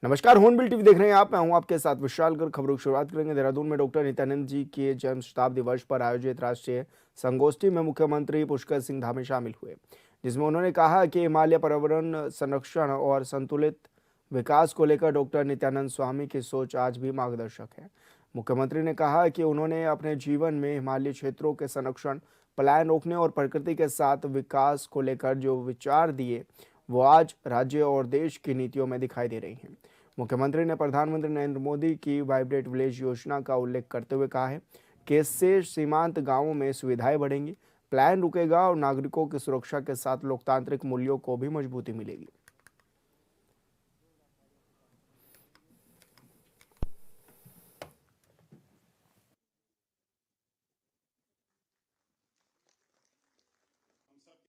नमस्कार, hornbill TV देख रहे हैं आप। मैं हूं आपके साथ विशाल। कर खबरों की शुरुआत करेंगे। देहरादून में डॉक्टर नित्यानंद जी के जन्म शताब्दी वर्ष पर आयोजित राष्ट्रीय संगोष्ठी में मुख्यमंत्री पुष्कर सिंह धामी शामिल हुए, जिसमें उन्होंने कहा कि हिमालय पर्यावरण संरक्षण और संतुलित विकास को लेकर डॉक्टर नित्यानंद स्वामी की सोच आज भी मार्गदर्शक है। मुख्यमंत्री ने कहा कि उन्होंने अपने जीवन में हिमालयी क्षेत्रों के संरक्षण, पलायन रोकने और प्रकृति के साथ विकास को लेकर जो विचार दिए, वो आज राज्य और देश की नीतियों में दिखाई दे रही हैं। मुख्यमंत्री ने प्रधानमंत्री नरेंद्र मोदी की वाइब्रेंट विलेज योजना का उल्लेख करते हुए कहा है कि इससे सीमांत गांवों में सुविधाएं बढ़ेंगी, पलायन रुकेगा और नागरिकों की सुरक्षा के साथ लोकतांत्रिक मूल्यों को भी मजबूती मिलेगी।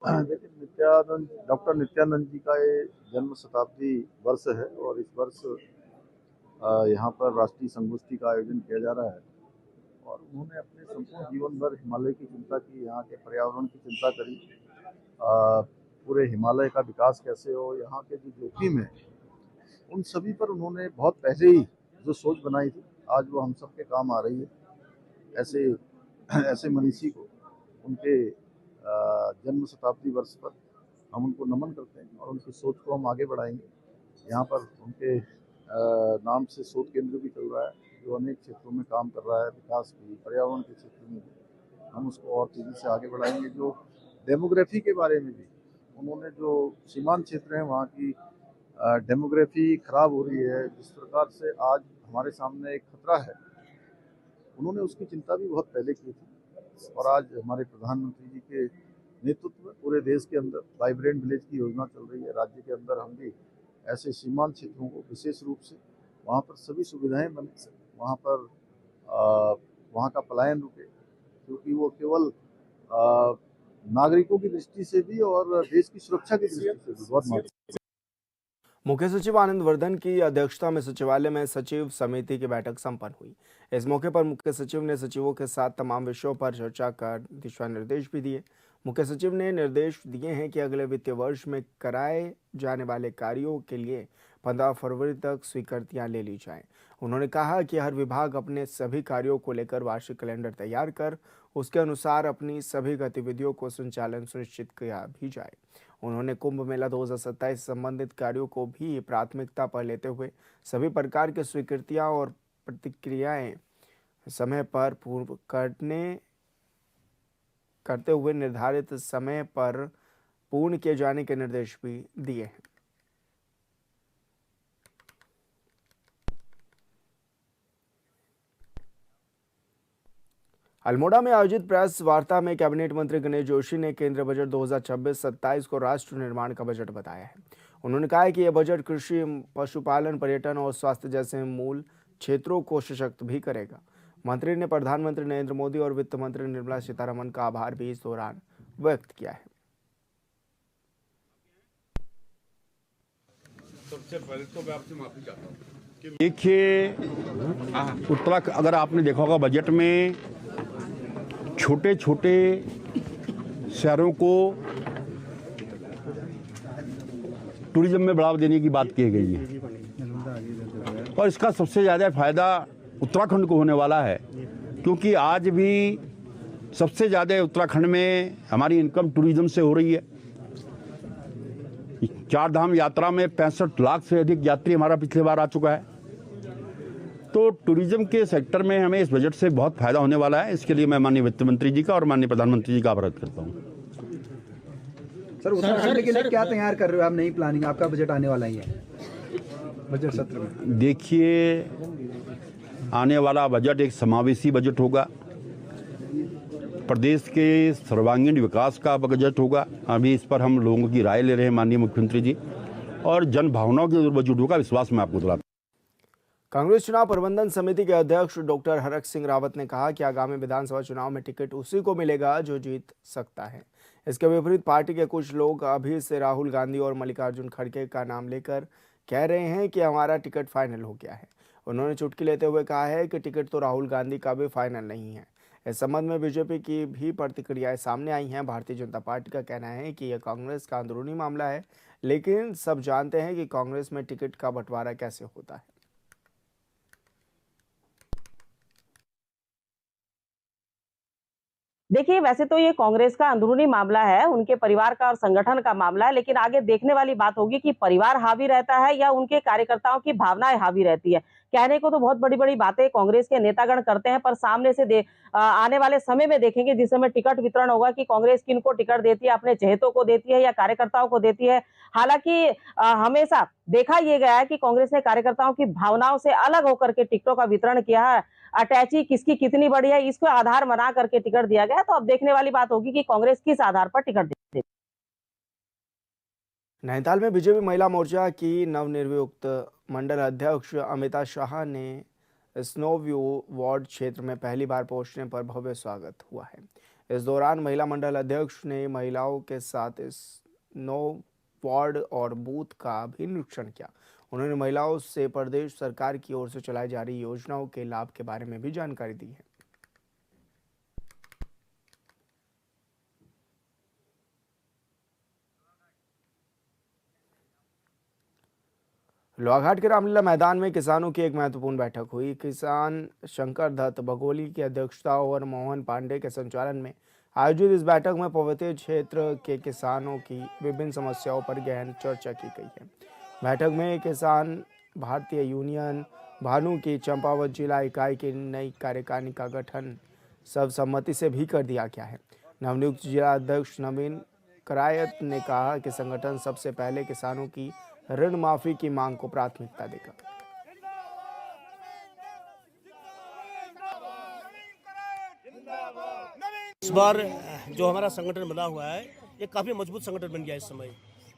देखिए, नित्यानंद डॉक्टर नित्यानंद जी का ये जन्म शताब्दी वर्ष है और इस वर्ष यहाँ पर राष्ट्रीय संगोष्ठी का आयोजन किया जा रहा है। और उन्होंने अपने संपूर्ण जीवन भर हिमालय की चिंता की, यहाँ के पर्यावरण की चिंता करी। पूरे हिमालय का विकास कैसे हो, यहाँ के जो जोखिम है, उन सभी पर उन्होंने बहुत पहले ही जो सोच बनाई थी, आज वो हम सबके काम आ रही है। ऐसे ऐसे मनीषी को उनके जन्म शताब्दी वर्ष पर हम उनको नमन करते हैं और उनकी सोच को हम आगे बढ़ाएंगे। यहाँ पर उनके नाम से शोध केंद्र भी चल रहा है, जो अनेक क्षेत्रों में काम कर रहा है, विकास भी, पर्यावरण के क्षेत्र में भी। हम उसको और तेजी से आगे बढ़ाएंगे। जो डेमोग्राफी के बारे में भी उन्होंने, जो सीमांत क्षेत्र हैं वहाँ की डेमोग्राफी खराब हो रही है, जिस प्रकार से आज हमारे सामने एक खतरा है, उन्होंने उसकी चिंता भी बहुत पहले की थी। और आज हमारे प्रधानमंत्री जी के नेतृत्व में पूरे देश के अंदर वाइब्रेंट विलेज की योजना चल रही है। राज्य के अंदर हम भी ऐसे सीमांत क्षेत्रों को विशेष रूप से वहाँ पर सभी सुविधाएं बने, वहाँ पर वहाँ का पलायन रुके, क्योंकि वो केवल नागरिकों की दृष्टि से भी और देश की सुरक्षा की दृष्टि से भी बहुत महत्वपूर्ण। मुख्य सचिव आनंद वर्धन की अध्यक्षता में सचिवालय में सचिव समिति की बैठक संपन्न हुई। इस मौके पर मुख्य सचिव ने सचिवों के साथ तमाम विषयों पर चर्चा कर दिशा निर्देश भी दिए। मुख्य सचिव ने निर्देश दिए हैं कि अगले वित्तीय वर्ष में कराए जाने वाले कार्यों के लिए 15 फरवरी तक स्वीकृतियां ले ली जाएं। उन्होंने कहा कि हर विभाग अपने सभी कार्यों को लेकर वार्षिक कैलेंडर तैयार कर उसके अनुसार अपनी सभी गतिविधियों को संचालन सुनिश्चित किया भी जाए। उन्होंने कुंभ मेला 2027 से संबंधित कार्यों को भी प्राथमिकता पर लेते हुए सभी प्रकार की स्वीकृतियां और प्रतिक्रियाएं समय पर पूर्ण करते हुए निर्धारित समय पर पूर्ण किए जाने के निर्देश भी दिए हैं। अल्मोड़ा में आयोजित प्रेस वार्ता में कैबिनेट मंत्री गणेश जोशी ने केंद्रीय बजट 2026-27 को राष्ट्र निर्माण का बजट बताया है। उन्होंने कहा है कि यह बजट कृषि, पशुपालन, पर्यटन और स्वास्थ्य जैसे मूल क्षेत्रों को सशक्त भी करेगा। मंत्री ने प्रधानमंत्री नरेंद्र मोदी और वित्त मंत्री निर्मला सीतारमण का आभार भी इस दौरान व्यक्त किया है। सबसे पहले तो मैं आपसे माफी चाहता हूँ। देखिए, उत्तराखंड अगर आपने देखा होगा, बजट में छोटे छोटे शहरों को टूरिज्म में बढ़ावा देने की बात की गई है और इसका सबसे ज़्यादा फायदा उत्तराखंड को होने वाला है, क्योंकि आज भी सबसे ज़्यादा उत्तराखंड में हमारी इनकम टूरिज्म से हो रही है। 4 धाम यात्रा में 65 लाख से अधिक यात्री हमारा पिछले बार आ चुका है। तो टूरिज्म के सेक्टर में हमें इस बजट से बहुत फायदा होने वाला है। इसके लिए मैं माननीय वित्त मंत्री जी का और माननीय प्रधानमंत्री जी का आभार व्यक्त करता हूँ। सर, उत्तराखंड के लिए क्या तैयार कर रहे हो आप? नई प्लानिंग, आपका बजट आने वाला ही है बजट सत्र में। देखिए, आने वाला बजट एक समावेशी बजट होगा, प्रदेश के सर्वांगीण विकास का बजट होगा। अभी इस पर हम लोगों की राय ले रहे हैं माननीय मुख्यमंत्री जी, और जन भावनाओं के बजट होगा, विश्वास में आपको दिलाता हूं। कांग्रेस चुनाव प्रबंधन समिति के अध्यक्ष डॉक्टर हरक सिंह रावत ने कहा कि आगामी विधानसभा चुनाव में टिकट उसी को मिलेगा जो जीत सकता है। इसके विपरीत पार्टी के कुछ लोग अभी से राहुल गांधी और मल्लिकार्जुन खड़गे का नाम लेकर कह रहे हैं कि हमारा टिकट फाइनल हो गया है। उन्होंने चुटकी लेते हुए कहा है कि टिकट तो राहुल गांधी का भी फाइनल नहीं है। इस संबंध में बीजेपी की भी प्रतिक्रियाएं सामने आई हैं। भारतीय जनता पार्टी का कहना है कि यह कांग्रेस का अंदरूनी मामला है। लेकिन सब जानते हैं कि कांग्रेस में टिकट का बंटवारा कैसे होता है। देखिए, वैसे तो ये कांग्रेस का अंदरूनी मामला है, उनके परिवार का और संगठन का मामला है, लेकिन आगे देखने वाली बात होगी कि परिवार हावी रहता है या उनके कार्यकर्ताओं की भावनाएं हावी रहती है। कहने को तो बहुत बड़ी-बड़ी बातें कांग्रेस के नेतागण करते हैं, पर सामने से आने वाले समय में देखेंगे जिस समय टिकट वितरण होगा कि कांग्रेस किनको टिकट देती है, अपने चहेतों को देती है या कार्यकर्ताओं को देती है। हालांकि हमेशा देखा ये गया है कि कांग्रेस ने कार्यकर्ताओं की भावनाओं से अलग होकर के टिकटों का वितरण किया है। अटैची किसकी कितनी बड़ी है, इसको आधार बना करके टिकट दिया गया। तो अब देखने वाली बात होगी कि कांग्रेस किस आधार पर टिकट देती है। नैनीताल में बीजेपी महिला मोर्चा की नवनिर्वाचित मंडल अध्यक्ष अमिता शाह ने स्नो व्यू वार्ड क्षेत्र में पहली बार पहुंचने पर भव्य स्वागत हुआ है। इस दौरान महिला मंडल अध्यक्ष ने महिलाओं के साथ स्नो वार्ड और बूथ का भी निरीक्षण किया। उन्होंने महिलाओं से प्रदेश सरकार की ओर से चलाई जा रही योजनाओं के लाभ के बारे में भी जानकारी दी है। लोहाघाट के रामलीला मैदान में किसानों की एक महत्वपूर्ण बैठक हुई। किसान शंकर दत्त बघोली की अध्यक्षता और मोहन पांडे के संचालन में आयोजित इस बैठक में पर्वतीय क्षेत्र के किसानों की विभिन्न समस्याओं पर गहन चर्चा की गई है। बैठक में किसान भारतीय यूनियन भानु की चंपावत जिला इकाई की नई कार्यकारिणी का गठन सर्वसम्मति से भी कर दिया गया है। नवनियुक्त जिला अध्यक्ष नवीन करायत ने कहा कि संगठन सबसे पहले किसानों की ऋण माफी की मांग को प्राथमिकता देगा। इस बार जो हमारा संगठन बना हुआ है ये काफ़ी मजबूत संगठन बन गया इस समय।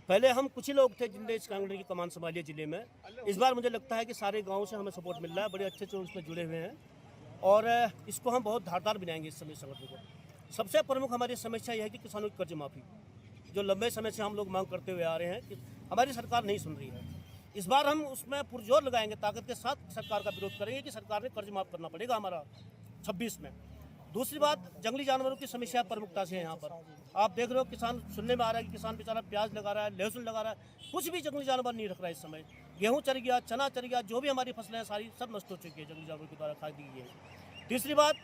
पहले हम कुछ ही लोग थे जिनने इस संगठन की कमान संभाली है जिले में। इस बार मुझे लगता है कि सारे गांव से हमें सपोर्ट मिल रहा है, बड़े अच्छे से उसमें जुड़े हुए हैं और इसको हम बहुत धारदार बनाएंगे इस समय संगठन को। सबसे प्रमुख हमारी समस्या यह है कि किसानों की कर्ज माफ़ी, जो लंबे समय से हम लोग मांग करते हुए आ रहे हैं कि हमारी सरकार नहीं सुन रही है। इस बार हम उसमें पुरजोर लगाएंगे, ताकत के साथ सरकार का विरोध करेंगे कि सरकार ने कर्ज माफ़ करना पड़ेगा हमारा 26 में। दूसरी बात, जंगली जानवरों की समस्या प्रमुखता से है यहाँ पर। आप देख रहे हो किसान, सुनने में आ रहा है कि किसान बेचारा प्याज लगा रहा है, लहसुन लगा रहा है, कुछ भी जंगली जानवर नहीं रख रहा है इस समय। गेहूँ चर गया, चना चर गया, जो भी हमारी फसलें हैं सारी सब नष्ट हो चुकी है, जंगली जानवरों के द्वारा खा दी गई है। तीसरी बात,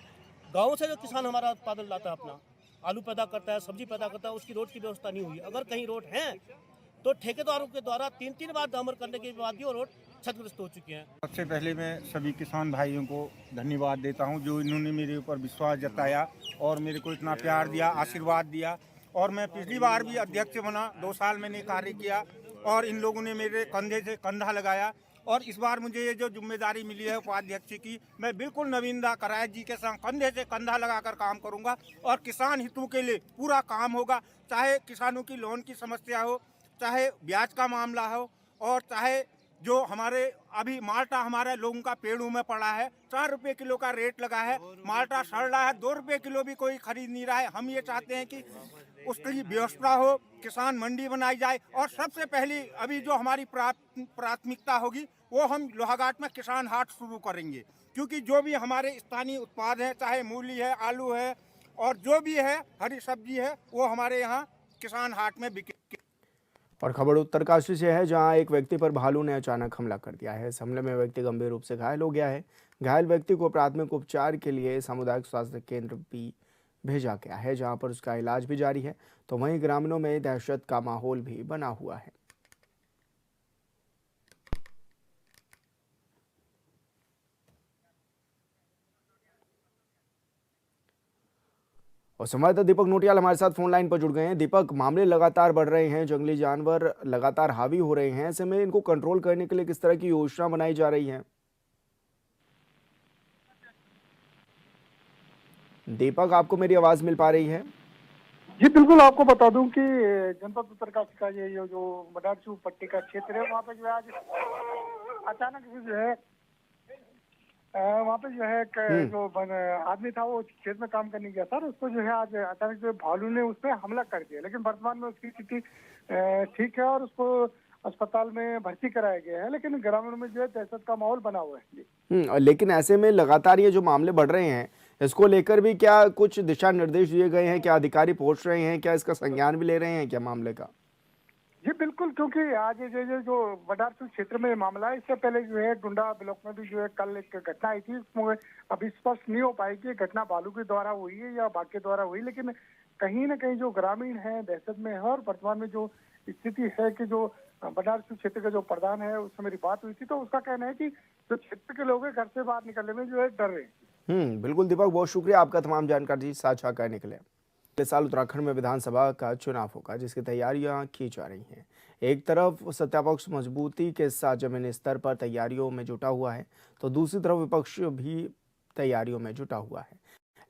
गाँव से जो किसान हमारा उत्पादन लाता है, अपना आलू पैदा करता है, सब्जी पैदा करता है, उसकी रोड की व्यवस्था नहीं हुई। अगर कहीं रोड है तो ठेकेदारों के द्वारा 3-3 बार डामर करने के बाद भी वो रोड क्षतिग्रस्त हो चुकी हैं। सबसे पहले मैं सभी किसान भाइयों को धन्यवाद देता हूं जो इन्होंने मेरे ऊपर विश्वास जताया और मेरे को इतना प्यार दिया, आशीर्वाद दिया। और मैं पिछली बार भी अध्यक्ष बना, 2 साल मैंने कार्य किया और इन लोगों ने मेरे कंधे से कंधा लगाया। और इस बार मुझे ये जो जिम्मेदारी मिली है उपाध्यक्ष की, मैं बिल्कुल नवीन करायत जी के संग कंधे से कंधा लगाकर काम करूँगा और किसान हितों के लिए पूरा काम होगा। चाहे किसानों की लोन की समस्या हो, चाहे ब्याज का मामला हो, और चाहे जो हमारे अभी माल्टा हमारे लोगों का पेड़ों में पड़ा है, 4 रुपये किलो का रेट लगा है, माल्टा सड़ रहा है, 2 रुपये किलो भी कोई खरीद नहीं रहा है। हम ये चाहते हैं कि उसकी व्यवस्था हो, किसान मंडी बनाई जाए और सबसे पहली अभी जो हमारी प्राथमिकता होगी वो हम लोहाघाट में किसान हाट शुरू करेंगे, क्योंकि जो भी हमारे स्थानीय उत्पाद हैं, चाहे मूली है, आलू है और जो भी है हरी सब्जी है, वो हमारे यहाँ किसान हाट में बिके। और खबर उत्तरकाशी से है, जहां एक व्यक्ति पर भालू ने अचानक हमला कर दिया है। इस हमले में व्यक्ति गंभीर रूप से घायल हो गया है। घायल व्यक्ति को प्राथमिक उपचार के लिए सामुदायिक स्वास्थ्य केंद्र भी भेजा गया है, जहां पर उसका इलाज भी जारी है। तो वहीं ग्रामीणों में दहशत का माहौल भी बना हुआ है। और संवाददाता दीपक नोटियाल हमारे साथ फोन लाइन पर जुड़ गए हैं। दीपक, मामले लगातार बढ़ रहे हैं, जंगली जानवर लगातार हावी हो रहे हैं, ऐसे में इनको कंट्रोल करने के लिए किस तरह की योजना बनाई जा रही है? दीपक, आपको मेरी आवाज मिल पा रही है? जी बिल्कुल, आपको बता दूं कि जनपद उत्तरकाशी का ये जो मडारचू पट्टी का क्षेत्र है, वहाँ पे जो है आज अचानक से जो है वहाँ पे जो है जो आदमी था वो खेत में काम करने गया था, उसको जो है आज अचानक जो भालू ने उस पर हमला कर दिया। लेकिन वर्तमान में उसकी स्थिति ठीक है और उसको अस्पताल में भर्ती कराया गया है, लेकिन ग्रामीणों में जो है दहशत का माहौल बना हुआ है। लेकिन ऐसे में लगातार ये जो मामले बढ़ रहे हैं, इसको लेकर भी क्या कुछ दिशा निर्देश दिए गए हैं? क्या अधिकारी पहुंच रहे हैं? क्या इसका संज्ञान भी ले रहे हैं क्या मामले का? जी बिल्कुल, क्योंकि आज जो बडारचू क्षेत्र में ये मामला है, इससे पहले जो है डुंडा ब्लॉक में भी जो है कल एक घटना आई थी। उसमें अभी स्पष्ट नहीं हो पाई कि घटना बालू के द्वारा हुई है या बाघ के द्वारा हुई, लेकिन कहीं ना कहीं जो ग्रामीण है दहशत में है। और वर्तमान में जो स्थिति है कि जो बडारचू क्षेत्र का जो प्रधान है उससे मेरी बात हुई थी, तो उसका कहना है कि जो क्षेत्र के लोग हैं घर से बाहर निकलने में जो है डर रहे हैं। बिल्कुल दीपक, बहुत शुक्रिया आपका तमाम जानकारी साझा करने के लिए। अगले साल उत्तराखंड में विधानसभा का चुनाव होगा, जिसकी तैयारियां की जा रही हैं। एक तरफ सत्तापक्ष मजबूती के साथ जमीनी स्तर पर तैयारियों में जुटा हुआ है, तो दूसरी तरफ विपक्ष भी तैयारियों में जुटा हुआ है।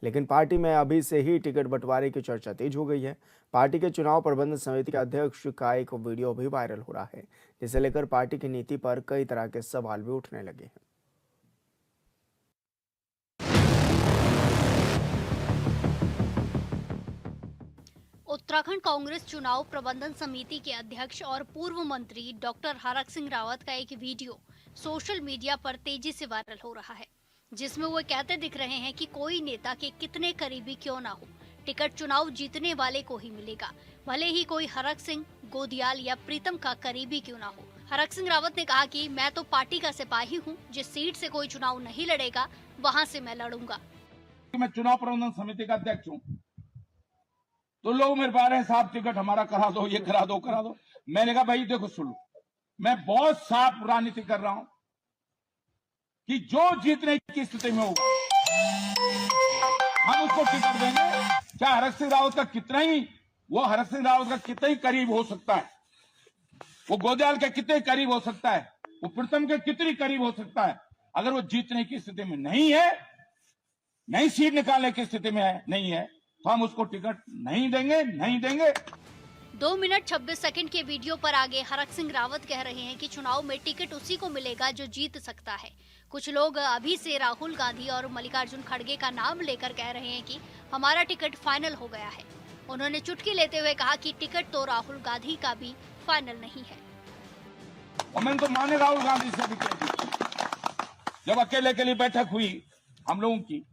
लेकिन पार्टी में अभी से ही टिकट बंटवारे की चर्चा तेज हो गई है। पार्टी के चुनाव प्रबंधन समिति के अध्यक्ष का एक वीडियो भी वायरल हो रहा है, जिसे लेकर पार्टी की नीति पर कई तरह के सवाल भी उठने लगे हैं। उत्तराखंड कांग्रेस चुनाव प्रबंधन समिति के अध्यक्ष और पूर्व मंत्री डॉक्टर हरक सिंह रावत का एक वीडियो सोशल मीडिया पर तेजी से वायरल हो रहा है, जिसमें वो कहते दिख रहे हैं कि कोई नेता के कितने करीबी क्यों ना हो, टिकट चुनाव जीतने वाले को ही मिलेगा, भले ही कोई हरक सिंह, गोदियाल या प्रीतम का करीबी क्यों ना हो। हरक सिंह रावत ने कहा कि मैं तो पार्टी का सिपाही हूँ, जिस सीट से कोई चुनाव नहीं लड़ेगा वहाँ से मैं लड़ूंगा। मैं चुनाव प्रबंधन समिति का अध्यक्ष हूँ, तो लोग मेरे बारे साहब टिकट हमारा करा दो, ये करा दो करा दो। मैंने कहा भाई देखो सुनो, मैं बहुत साफ राजनीति कर रहा हूं कि जो जीतने की स्थिति में होगा हम उसको टिकट देंगे। क्या हरक सिंह रावत का कितना ही करीब हो सकता है, वो गोदियाल के कितने करीब हो सकता है, वो प्रीतम के कितनी करीब हो सकता है, अगर वो जीतने की स्थिति में नहीं है, नई सीट निकालने की स्थिति में नहीं है, तो हम उसको टिकट नहीं देंगे। 2 मिनट 26 सेकंड के वीडियो पर आगे हरक सिंह रावत कह रहे हैं कि चुनाव में टिकट उसी को मिलेगा जो जीत सकता है। कुछ लोग अभी से राहुल गांधी और मल्लिकार्जुन खड़गे का नाम लेकर कह रहे हैं कि हमारा टिकट फाइनल हो गया है। उन्होंने चुटकी लेते हुए कहा कि टिकट तो राहुल गांधी का भी फाइनल नहीं है। और मैंने तो माने राहुल गांधी से भी कह दी, जब अकेले के लिए बैठक हुई हम लोगों की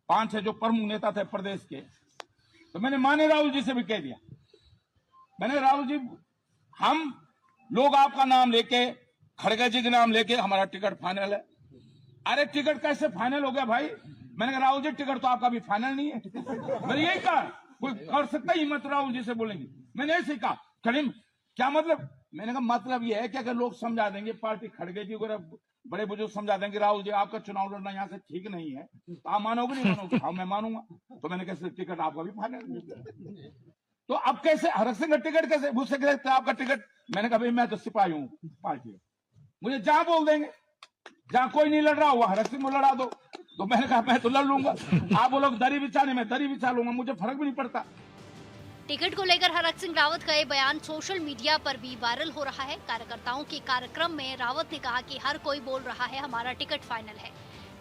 5 जो प्रमुख नेता थे प्रदेश के, तो मैंने माने राहुल जी से भी कह दिया, मैंने राहुल जी हम लोग आपका नाम लेके, खड़गे जी के नाम लेके हमारा टिकट फाइनल है। अरे टिकट कैसे फाइनल हो गया भाई? मैंने कहा राहुल जी टिकट तो आपका भी फाइनल नहीं है। मैंने यही कहा, कोई कर सकता ही मत राहुल जी से बोलेंगे, मैंने ऐसे कहा। करीम क्या मतलब? मैंने कहा मतलब ये है कि अगर लोग समझा देंगे, पार्टी खड़गे जी वगैरह बड़े बुजुर्ग समझा देंगे राहुल जी आपका चुनाव लड़ना यहाँ से ठीक नहीं है, तो आप मानोगे नहीं मानोगे? हाँ मैं मानूंगा। तो मैंने कैसे टिकट आपका भी फाइनल, तो अब कैसे हरक सिंह का टिकट कैसे मुझसे कहते आपका टिकट? मैंने कहा भाई मैं तो सिपाही हूँ पार्टी, मुझे जहां बोल देंगे, जहां कोई नहीं लड़ रहा हुआ हरक सिंह को लड़ा दो। तो मैंने कहा मैं तो लड़ लूंगा, आप बोलोगे दरी बिछाने में दरी बिछा लूंगा, मुझे फर्क भी नहीं पड़ता। टिकट को लेकर हरक सिंह रावत का ये बयान सोशल मीडिया पर भी वायरल हो रहा है। कार्यकर्ताओं के कार्यक्रम में रावत ने कहा कि हर कोई बोल रहा है हमारा टिकट फाइनल है,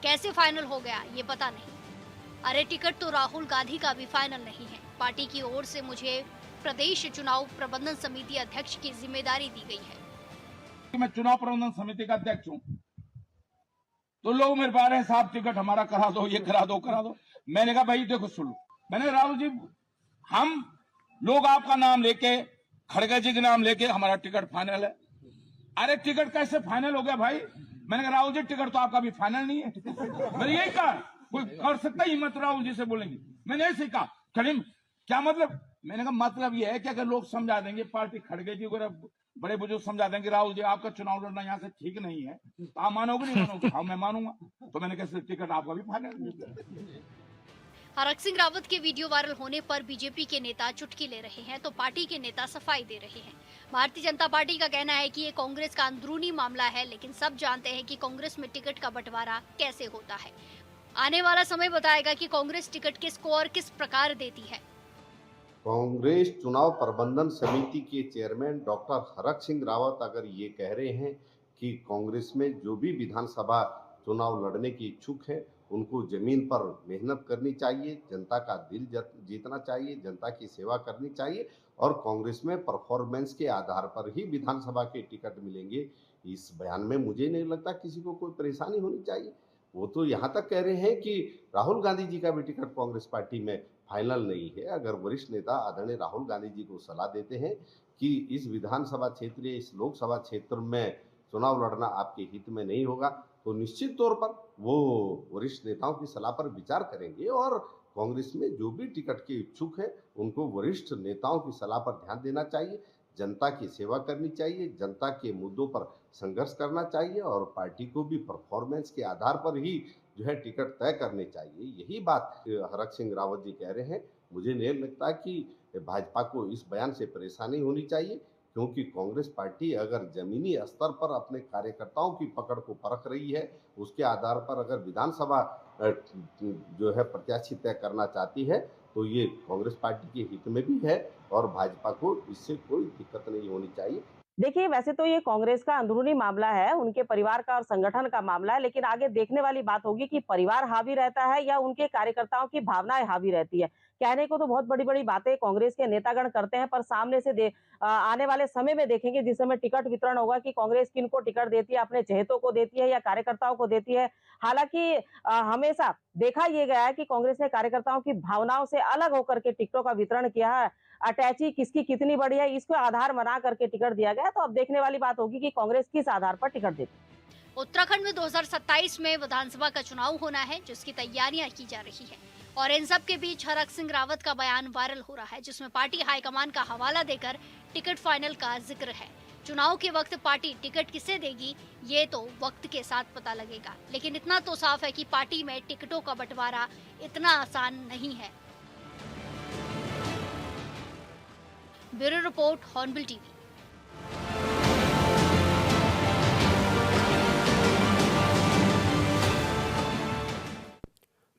कैसे फाइनल हो गया ये पता नहीं। अरे टिकट तो राहुल गांधी का भी फाइनल नहीं है। पार्टी की ओर से मुझे प्रदेश चुनाव प्रबंधन समिति अध्यक्ष की जिम्मेदारी दी गई है। मैं चुनाव प्रबंधन समिति का अध्यक्ष हूँ, तो लोग मेरे बारे साहब टिकट हमारा करा दो, ये करा दो करा दो। मैंने कहा भाई देखो सुनो, मैंने राहुल जी हम लोग आपका नाम लेके, खड़गे जी के नाम लेके हमारा टिकट फाइनल है। अरे टिकट कैसे फाइनल हो गया भाई? मैंने कहा राहुल जी टिकट तो आपका भी फाइनल नहीं है। मैंने यही कहा, कोई कर सकता ही मत राहुल जी से बोलेंगे, मैंने ऐसे कहा। करीम क्या मतलब? मैंने कहा मतलब ये है कि अगर लोग समझा देंगे, पार्टी खड़गे जी वगैरह बड़े बुजुर्ग समझा देंगे राहुल जी आपका चुनाव लड़ना यहाँ से ठीक नहीं है, तो आप मानोगे नहीं मानोगे? हाँ मैं मानूंगा। तो मैंने कैसे टिकट आपका भी फाइनल। हरक सिंह रावत के वीडियो वायरल होने पर बीजेपी के नेता चुटकी ले रहे हैं, तो पार्टी के नेता सफाई दे रहे हैं। भारतीय जनता पार्टी का कहना है कि ये कांग्रेस का अंदरूनी मामला है, लेकिन सब जानते हैं कि कांग्रेस में टिकट का बंटवारा कैसे होता है। आने वाला समय बताएगा कि कांग्रेस टिकट किसको और किस प्रकार देती है। कांग्रेस चुनाव प्रबंधन समिति के चेयरमैन डॉक्टर हरक सिंह रावत अगर ये कह रहे हैं कि कांग्रेस में जो भी विधानसभा चुनाव लड़ने की इच्छुक है उनको जमीन पर मेहनत करनी चाहिए, जनता का दिल जीतना चाहिए, जनता की सेवा करनी चाहिए और कांग्रेस में परफॉर्मेंस के आधार पर ही विधानसभा के टिकट मिलेंगे, इस बयान में मुझे नहीं लगता किसी को कोई परेशानी होनी चाहिए। वो तो यहाँ तक कह रहे हैं कि राहुल गांधी जी का भी टिकट कांग्रेस पार्टी में फाइनल नहीं है। अगर वरिष्ठ नेता आदरणीय राहुल गांधी जी को सलाह देते हैं कि इस विधानसभा क्षेत्र या इस लोकसभा क्षेत्र में चुनाव लड़ना आपके हित में नहीं होगा, तो निश्चित तौर पर वो वरिष्ठ नेताओं की सलाह पर विचार करेंगे और कांग्रेस में जो भी टिकट के इच्छुक है उनको वरिष्ठ नेताओं की सलाह पर ध्यान देना चाहिए, जनता की सेवा करनी चाहिए, जनता के मुद्दों पर संघर्ष करना चाहिए और पार्टी को भी परफॉर्मेंस के आधार पर ही जो है टिकट तय करने चाहिए। यही बात हरक सिंह रावत जी कह रहे हैं। मुझे नहीं लगता कि भाजपा को इस बयान से परेशानी होनी चाहिए, क्योंकि कांग्रेस पार्टी अगर जमीनी स्तर पर अपने कार्यकर्ताओं की पकड़ को परख रही है, उसके आधार पर अगर विधानसभा जो है प्रत्याशी तय करना चाहती है, तो ये कांग्रेस पार्टी के हित में भी है और भाजपा को इससे कोई दिक्कत नहीं होनी चाहिए। देखिए, वैसे तो ये कांग्रेस का अंदरूनी मामला है, उनके परिवार का और संगठन का मामला है, लेकिन आगे देखने वाली बात होगी कि परिवार हावी रहता है या उनके कार्यकर्ताओं की भावनाएं हावी रहती है। कहने को तो बहुत बड़ी-बड़ी बातें कांग्रेस के नेतागण करते हैं, पर सामने से आने वाले समय में देखेंगे, जिस समय टिकट वितरण होगा कि कांग्रेस किनको टिकट देती है, अपने चहेतों को देती है या कार्यकर्ताओं को देती है। हालांकि हमेशा देखा ये गया है कि कांग्रेस ने कार्यकर्ताओं की भावनाओं से अलग होकर के टिकटों का वितरण किया है। अटैची किसकी कितनी बड़ी है, इसको आधार बना करके टिकट दिया गया। तो अब देखने वाली बात होगी कि कांग्रेस किस आधार पर टिकट देती है। उत्तराखंड में 2027 में विधानसभा का चुनाव होना है, जिसकी तैयारियां की जा रही है और इन सब के बीच हरक सिंह रावत का बयान वायरल हो रहा है, जिसमें पार्टी हाईकमान का हवाला देकर टिकट फाइनल का जिक्र है। चुनाव के वक्त पार्टी टिकट किसे देगी, ये तो वक्त के साथ पता लगेगा, लेकिन इतना तो साफ है कि पार्टी में टिकटों का बंटवारा इतना आसान नहीं है। Bureau report, hornbill TV.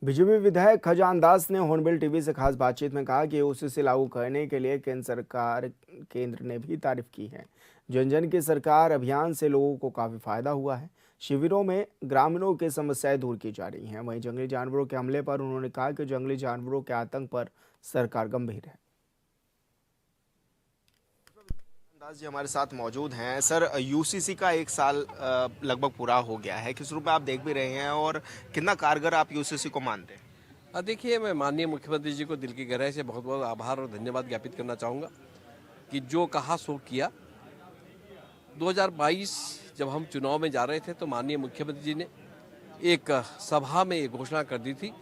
BJP विधायक खजान दास ने हॉर्नबिल टीवी से खास बातचीत में कहा कि ओसीसी लागू करने के लिए केंद्र ने भी तारीफ की है। जन जन की सरकार अभियान से लोगों को काफी फायदा हुआ है। शिविरों में ग्रामीणों की समस्याएं दूर की जा रही हैं। वहीं जंगली जानवरों के हमले पर उन्होंने कहा कि जंगली जानवरों के आतंक पर सरकार गंभीर है। दास जी हमारे साथ मौजूद हैं। सर, यूसीसी का 1 साल लगभग पूरा हो गया है, किस रूप में आप देख भी रहे हैं और कितना कारगर आप यूसीसी को मानते हैं? देखिए, मैं माननीय मुख्यमंत्री जी को दिल की गहराई से बहुत बहुत आभार और धन्यवाद ज्ञापित करना चाहूँगा कि जो कहा सो किया। 2022 जब हम चुनाव में जा रहे थे तो माननीय मुख्यमंत्री जी ने एक सभा में ये घोषणा कर दी थी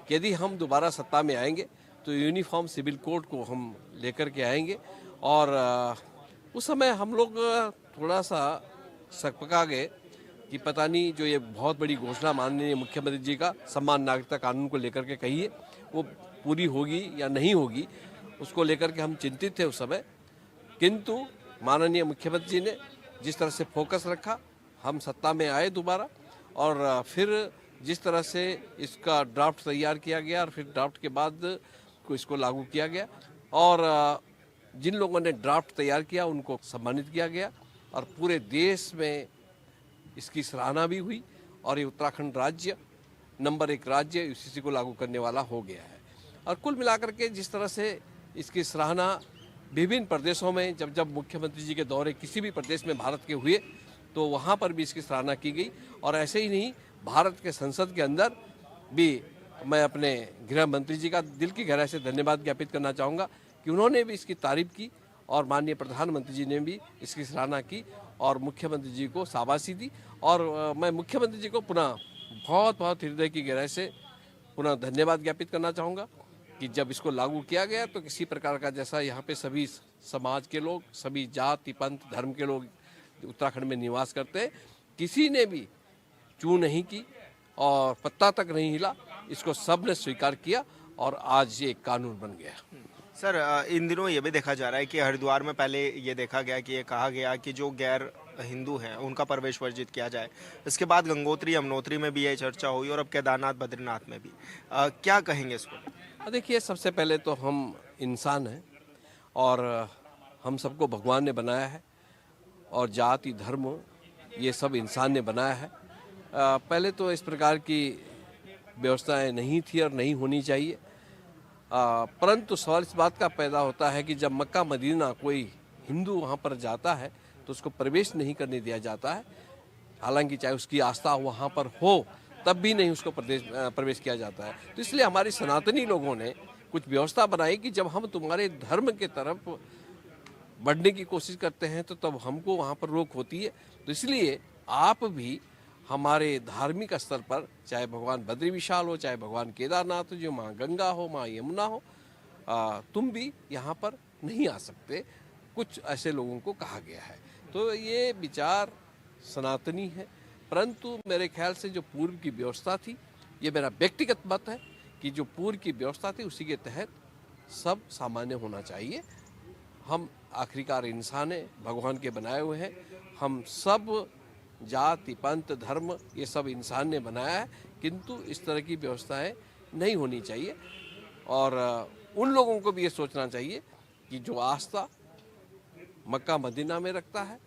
कि यदि हम दोबारा सत्ता में आएंगे तो यूनिफॉर्म सिविल कोड को हम लेकर के आएंगे। और उस समय हम लोग थोड़ा सा सकपका गए कि पता नहीं जो ये बहुत बड़ी घोषणा माननीय मुख्यमंत्री जी का समान नागरिकता कानून को लेकर के कही है वो पूरी होगी या नहीं होगी, उसको लेकर के हम चिंतित थे उस समय। किंतु माननीय मुख्यमंत्री जी ने जिस तरह से फोकस रखा, हम सत्ता में आए दोबारा और फिर जिस तरह से इसका ड्राफ्ट तैयार किया गया और फिर ड्राफ्ट के बाद इसको लागू किया गया और जिन लोगों ने ड्राफ्ट तैयार किया उनको सम्मानित किया गया और पूरे देश में इसकी सराहना भी हुई और ये उत्तराखंड राज्य नंबर 1 राज्य यूसीसी को लागू करने वाला हो गया है। और कुल मिलाकर के जिस तरह से इसकी सराहना विभिन्न प्रदेशों में जब जब मुख्यमंत्री जी के दौरे किसी भी प्रदेश में भारत के हुए तो वहाँ पर भी इसकी सराहना की गई। और ऐसे ही नहीं, भारत के संसद के अंदर भी मैं अपने गृह मंत्री जी का दिल की गहराई से धन्यवाद ज्ञापित करना चाहूँगा कि उन्होंने भी इसकी तारीफ की और माननीय प्रधानमंत्री जी ने भी इसकी सराहना की और मुख्यमंत्री जी को शाबाशी दी। और मैं मुख्यमंत्री जी को पुनः बहुत बहुत हृदय की गहराई से पुनः धन्यवाद ज्ञापित करना चाहूँगा कि जब इसको लागू किया गया तो किसी प्रकार का, जैसा यहाँ पे सभी समाज के लोग, सभी जाति पंथ धर्म के लोग उत्तराखंड में निवास करते हैं, किसी ने भी चू नहीं की और पत्ता तक नहीं हिला, इसको सब ने स्वीकार किया और आज ये एक कानून बन गया। सर, इन दिनों ये भी देखा जा रहा है कि हरिद्वार में पहले ये देखा गया कि ये कहा गया कि जो गैर हिंदू हैं उनका प्रवेश वर्जित किया जाए। इसके बाद गंगोत्री यमुनोत्री में भी ये चर्चा हुई और अब केदारनाथ बद्रीनाथ में भी। क्या कहेंगे इसको? देखिए, सबसे पहले तो हम इंसान हैं और हम सबको भगवान ने बनाया है और जाति धर्म ये सब इंसान ने बनाया है। पहले तो इस प्रकार की व्यवस्थाएं नहीं थी और नहीं होनी चाहिए। परंतु सवाल इस बात का पैदा होता है कि जब मक्का मदीना कोई हिंदू वहाँ पर जाता है तो उसको प्रवेश नहीं करने दिया जाता है। हालांकि चाहे उसकी आस्था वहाँ पर हो तब भी नहीं उसको प्रवेश किया जाता है। तो इसलिए हमारे सनातनी लोगों ने कुछ व्यवस्था बनाई कि जब हम तुम्हारे धर्म के तरफ बढ़ने की कोशिश करते हैं तो तब हमको वहाँ पर रोक होती है। तो इसलिए आप भी हमारे धार्मिक स्तर पर, चाहे भगवान बद्री विशाल हो, चाहे भगवान केदारनाथ हो, जो माँ गंगा हो, माँ यमुना हो, तुम भी यहाँ पर नहीं आ सकते, कुछ ऐसे लोगों को कहा गया है। तो ये विचार सनातनी है, परंतु मेरे ख्याल से जो पूर्व की व्यवस्था थी, ये मेरा व्यक्तिगत मत है कि जो पूर्व की व्यवस्था थी उसी के तहत सब सामान्य होना चाहिए। हम आखिरकार इंसान हैं, भगवान के बनाए हुए हैं, हम सब जाति पंथ धर्म ये सब इंसान ने बनाया है, किंतु इस तरह की व्यवस्थाएं नहीं होनी चाहिए। और उन लोगों को भी ये सोचना चाहिए कि जो आस्था मक्का मदीना में रखता है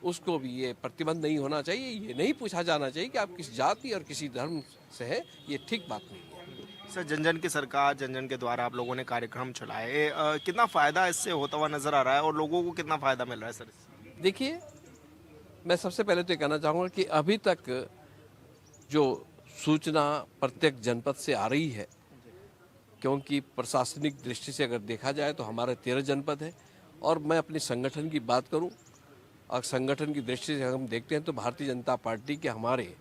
उसको भी ये प्रतिबंध नहीं होना चाहिए। ये नहीं पूछा जाना चाहिए कि आप किस जाति और किसी धर्म से हैं, ये ठीक बात नहीं है। सर, जन जन की सरकार, जन जन के द्वारा आप लोगों ने कार्यक्रम चलाए, कितना फ़ायदा इससे होता हुआ नज़र आ रहा है और लोगों को कितना फ़ायदा मिल रहा है सर? देखिए, मैं सबसे पहले तो ये कहना चाहूँगा कि अभी तक जो सूचना प्रत्येक जनपद से आ रही है, क्योंकि प्रशासनिक दृष्टि से अगर देखा जाए तो हमारे 13 जनपद है, और मैं अपने संगठन की बात करूं और संगठन की दृष्टि से हम देखते हैं तो भारतीय जनता पार्टी के हमारे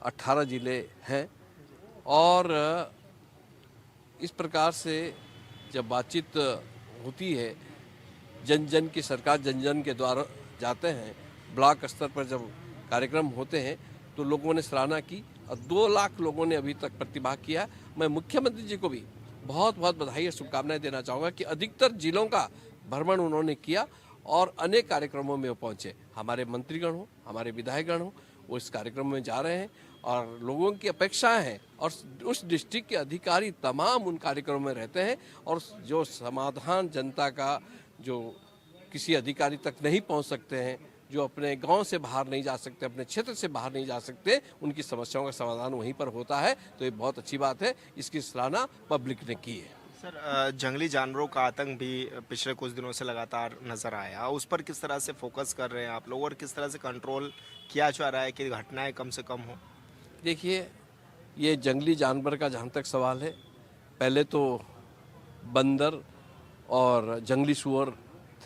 18 जिले हैं। और इस प्रकार से जब बातचीत होती है, जन जन की सरकार जन जन के द्वारा जाते हैं, ब्लॉक स्तर पर जब कार्यक्रम होते हैं तो लोगों ने सराहना की और 2 लाख लोगों ने अभी तक प्रतिभाग किया। मैं मुख्यमंत्री जी को भी बहुत बहुत बधाई और शुभकामनाएं देना चाहूँगा कि अधिकतर जिलों का भ्रमण उन्होंने किया और अनेक कार्यक्रमों में वो पहुँचे। हमारे मंत्रीगण हो, हमारे विधायकगण हो, वो इस कार्यक्रम में जा रहे हैं और लोगों की अपेक्षाएं हैं और उस डिस्ट्रिक्ट के अधिकारी तमाम उन कार्यक्रमों में रहते हैं और जो समाधान जनता का जो किसी अधिकारी तक नहीं पहुंच सकते हैं, जो अपने गांव से बाहर नहीं जा सकते, अपने क्षेत्र से बाहर नहीं जा सकते, उनकी समस्याओं का समाधान वहीं पर होता है। तो ये बहुत अच्छी बात है, इसकी सराहना पब्लिक ने की है। सर, जंगली जानवरों का आतंक भी पिछले कुछ दिनों से लगातार नज़र आया, उस पर किस तरह से फोकस कर रहे हैं आप लोग और किस तरह से कंट्रोल किया जा रहा है कि घटनाएं कम से कम हो? देखिए, ये जंगली जानवर का जहाँ तक सवाल है, पहले तो बंदर और जंगली सुअर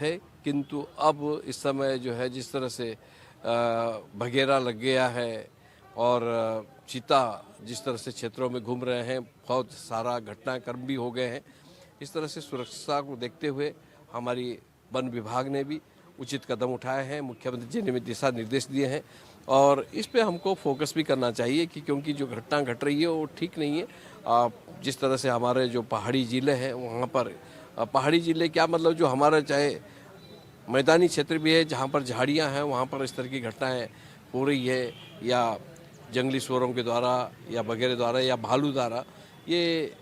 थे, किंतु अब इस समय जो है जिस तरह से बघेरा लग गया है और चीता जिस तरह से क्षेत्रों में घूम रहे हैं, बहुत सारा घटनाक्रम भी हो गए हैं। इस तरह से सुरक्षा को देखते हुए हमारी वन विभाग ने भी उचित कदम उठाए हैं, मुख्यमंत्री जी ने दिशा निर्देश दिए हैं और इस पे हमको फोकस भी करना चाहिए कि क्योंकि जो घटना घट रही है वो ठीक नहीं है। जिस तरह से हमारे जो पहाड़ी ज़िले हैं वहाँ पर, पहाड़ी ज़िले क्या मतलब, जो हमारा चाहे मैदानी क्षेत्र भी है जहाँ पर झाड़ियाँ हैं वहाँ पर इस तरह की घटनाएं हो रही है, या जंगली सुअरों के द्वारा या बघेरे द्वारा या भालू द्वारा, ये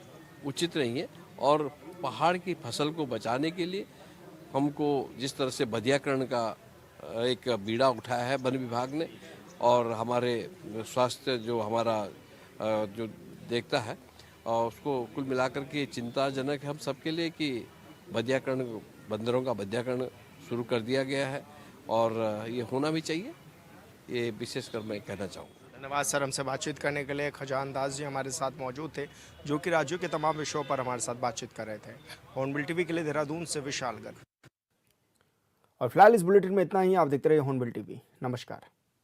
उचित नहीं है। और पहाड़ की फसल को बचाने के लिए हमको जिस तरह से बधियाकरण का एक बीड़ा उठाया है वन विभाग ने, और हमारे स्वास्थ्य जो हमारा जो देखता है और उसको कुल मिलाकर के चिंताजनक है हम सबके लिए कि बधियाकरण, बंदरों का बधियाकरण शुरू कर दिया गया है और ये होना भी चाहिए, ये विशेषकर मैं कहना चाहूँगा। धन्यवाद सर, हमसे बातचीत करने के लिए खजान दास जी हमारे साथ मौजूद थे, जो कि राज्यों के तमाम विषयों पर हमारे साथ बातचीत कर रहे थे। हॉर्नबिल टीवी के लिए देहरादून से विशाल गर्ग। और फिलहाल इस बुलेटिन में इतना ही। आप देखते रहिए हॉर्नबिल टीवी। नमस्कार।